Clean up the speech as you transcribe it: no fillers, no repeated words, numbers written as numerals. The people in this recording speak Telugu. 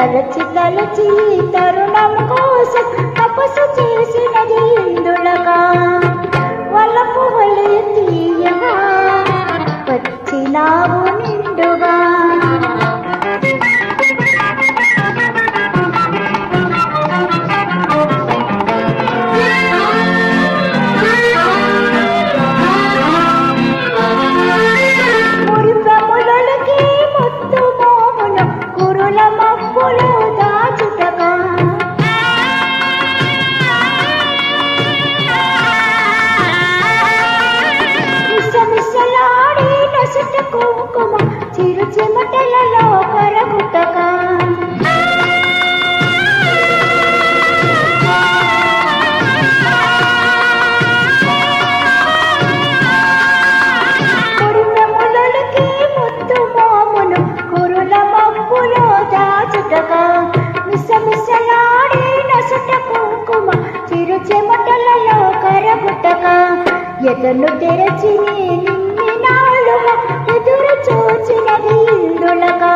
తలచి తలచి తరుణం కోసం తపస్సు చేసినది ఇందులగా వలపు వలె తీయగా వచ్చినావు నిండుగా కుంకుమ చిరు చెమటలలో కరగుటగా కురులములకి ముద్దు మోమును కురుల మబ్బులో దాచుటగా మిసమిసలాడి నసుట కుంకుమ చిరు చెమటలలో కరగుటగా ఎదను తెరచి నిన్ని నాలుగా ఎదురు చూచినది ఇందులగా